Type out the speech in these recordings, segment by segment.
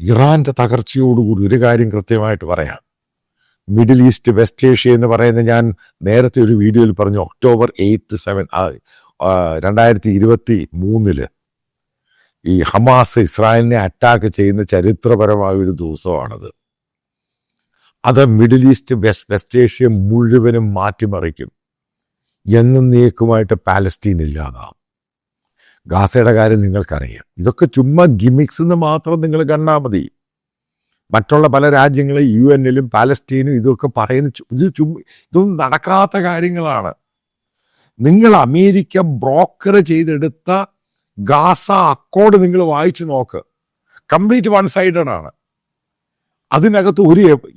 ഇറാന്റെ തകർച്ചയോടുകൂടി ഒരു കാര്യം കൃത്യമായിട്ട് പറയാം. മിഡിൽ ഈസ്റ്റ്, വെസ്റ്റ് ഏഷ്യ എന്ന് പറയുന്ന ഞാൻ നേരത്തെ ഒരു വീഡിയോയിൽ പറഞ്ഞു, October 8, 2023 ഈ ഹമാസ് ഇസ്രായേലിനെ അറ്റാക്ക് ചെയ്യുന്ന ചരിത്രപരമായ ഒരു ദിവസമാണത്. അത് മിഡിൽ ഈസ്റ്റ്, വെസ്റ്റ് ഏഷ്യ മുഴുവനും മാറ്റിമറിക്കും. എന്നേക്കുമായിട്ട് പാലസ്തീൻ ഇല്ലാതാവും. ഗാസയുടെ കാര്യം നിങ്ങൾക്കറിയാം. ഇതൊക്കെ ചുമ്മാ ഗിമിക്സ് എന്ന് മാത്രം നിങ്ങൾ കണ്ടാൽ മതി. മറ്റുള്ള പല രാജ്യങ്ങളും UN-ലും പാലസ്തീനും ഇതൊക്കെ പറയുന്ന ഇതൊന്നും നടക്കാത്ത കാര്യങ്ങളാണ്. നിങ്ങൾ അമേരിക്ക ബ്രോക്കർ ചെയ്തെടുത്ത ഗാസ അക്കോർഡ് നിങ്ങൾ വായിച്ചു നോക്ക്. കംപ്ലീറ്റ് വൺ സൈഡഡ് ആണ്. അതിനകത്ത്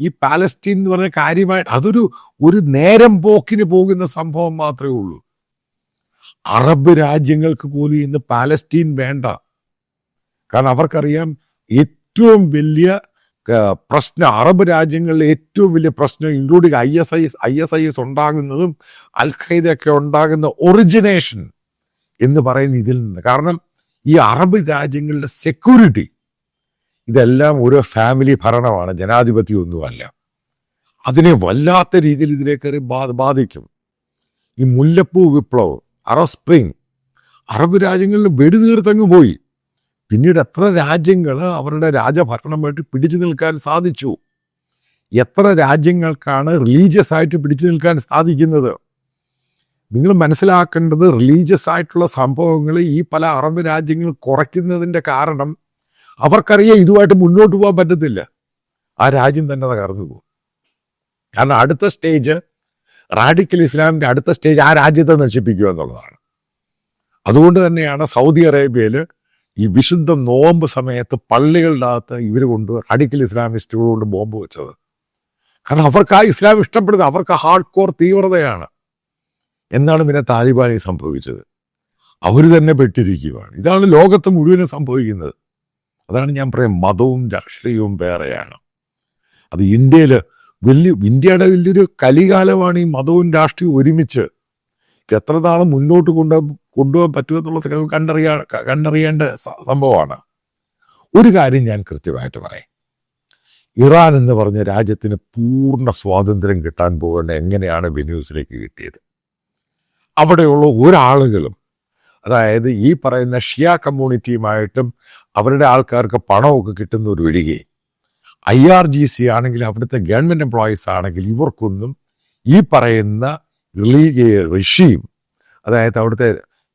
ഈ പാലസ്തീൻ എന്ന് പറഞ്ഞ കാര്യമായിട്ട് ഒരു നേരം പോക്കിന് പോകുന്ന സംഭവം മാത്രമേ ഉള്ളൂ. അറബ് രാജ്യങ്ങൾക്ക് പോലും ഇന്ന് പാലസ്തീൻ വേണ്ട. കാരണം അവർക്കറിയാം ഏറ്റവും വലിയ പ്രശ്നം, അറബ് രാജ്യങ്ങളിലെ ഏറ്റവും വലിയ പ്രശ്നം, ഇൻക്ലൂഡിങ് ISIS ഉണ്ടാകുന്നതും അൽ ഖൈദയൊക്കെ ഉണ്ടാകുന്ന ഒറിജിനേഷൻ എന്ന് പറയുന്ന ഇതിൽ നിന്ന്. കാരണം ഈ അറബ് രാജ്യങ്ങളുടെ സെക്യൂരിറ്റി ഇതെല്ലാം ഒരു ഫാമിലി ഭരണമാണ്, ജനാധിപത്യമൊന്നുമല്ല. അതിനെ വല്ലാത്ത രീതിയിൽ ഇതിലേക്ക് ബാധിക്കും. ഈ മുല്ലപ്പൂ വിപ്ലവം, അറബ് സ്പ്രിങ്, അറബ് രാജ്യങ്ങളിൽ വെടിതീർത്തങ്ങ് പോയി. പിന്നീട് എത്ര രാജ്യങ്ങൾ അവരുടെ രാജഭരണമായിട്ട് പിടിച്ചു നിൽക്കാൻ സാധിച്ചു? എത്ര രാജ്യങ്ങൾക്കാണ് റിലീജിയസ് ആയിട്ട് പിടിച്ചു നിൽക്കാൻ സാധിക്കുന്നത്? നിങ്ങൾ മനസ്സിലാക്കേണ്ടത്, റിലീജിയസ് ആയിട്ടുള്ള സംഭവങ്ങൾ ഈ പല അറബ് രാജ്യങ്ങൾ കുറയ്ക്കുന്നതിൻ്റെ കാരണം അവർക്കറിയാം ഇതുമായിട്ട് മുന്നോട്ട് പോകാൻ പറ്റത്തില്ല. ആ രാജ്യം തന്നെ തകർന്നു പോകും. കാരണം അടുത്ത സ്റ്റേജ്, റാഡിക്കൽ ഇസ്ലാമിൻ്റെ അടുത്ത സ്റ്റേജ് ആ രാജ്യത്തെ നശിപ്പിക്കുക എന്നുള്ളതാണ്. അതുകൊണ്ട് തന്നെയാണ് സൗദി അറേബ്യയിൽ ഈ വിശുദ്ധ നോമ്പ് സമയത്ത് പള്ളികളുടെ അകത്ത് ഇവർ റാഡിക്കൽ ഇസ്ലാമിസ്റ്റുകൾ കൊണ്ട് ബോംബ് വെച്ചത്. കാരണം അവർക്ക് ആ ഇസ്ലാം ഇഷ്ടപ്പെടുന്നത്, അവർക്ക് ഹാർഡ് കോർ തീവ്രതയാണ്. എന്നാണ് പിന്നെ താലിബാനിൽ സംഭവിച്ചത്. അവർ തന്നെ പെട്ടിരിക്കുകയാണ്. ഇതാണ് ലോകത്ത് മുഴുവനും സംഭവിക്കുന്നത്. അതാണ് ഞാൻ പറയാം, മതവും രാഷ്ട്രീയവും വേറെയാണ്. അത് ഇന്ത്യയുടെ വലിയൊരു കലികാലമാണ് ഈ മതവും രാഷ്ട്രീയവും ഒരുമിച്ച്. എത്ര നാൾ മുന്നോട്ട് കൊണ്ടുപോകാൻ പറ്റുമെന്നുള്ളത് കണ്ടറിയേണ്ട സംഭവമാണ്. ഒരു കാര്യം ഞാൻ കൃത്യമായിട്ട് പറയാം. ഇറാൻ എന്ന് പറഞ്ഞ രാജ്യത്തിന് പൂർണ്ണ സ്വാതന്ത്ര്യം കിട്ടാൻ പോകേണ്ട എങ്ങനെയാണ് വെനീസിലേക്ക് കിട്ടിയത്? അവിടെയുള്ള ഒരാളുകളും, അതായത് ഈ പറയുന്ന ഷിയ കമ്മ്യൂണിറ്റിയുമായിട്ടും അവരുടെ ആൾക്കാർക്ക് പണമൊക്കെ കിട്ടുന്ന ഒരു ഒഴികെ IRGC ആണെങ്കിൽ, അവിടുത്തെ ഗവൺമെൻറ് എംപ്ലോയീസ് ആണെങ്കിൽ, ഇവർക്കൊന്നും ഈ പറയുന്ന റിഷീം, അതായത് അവിടുത്തെ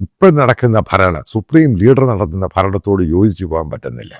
ഇപ്പോൾ നടക്കുന്ന സുപ്രീം ലീഡർ നടത്തുന്ന ഭരണത്തോട് യോജിച്ചു പോകാൻ പറ്റുന്നില്ല.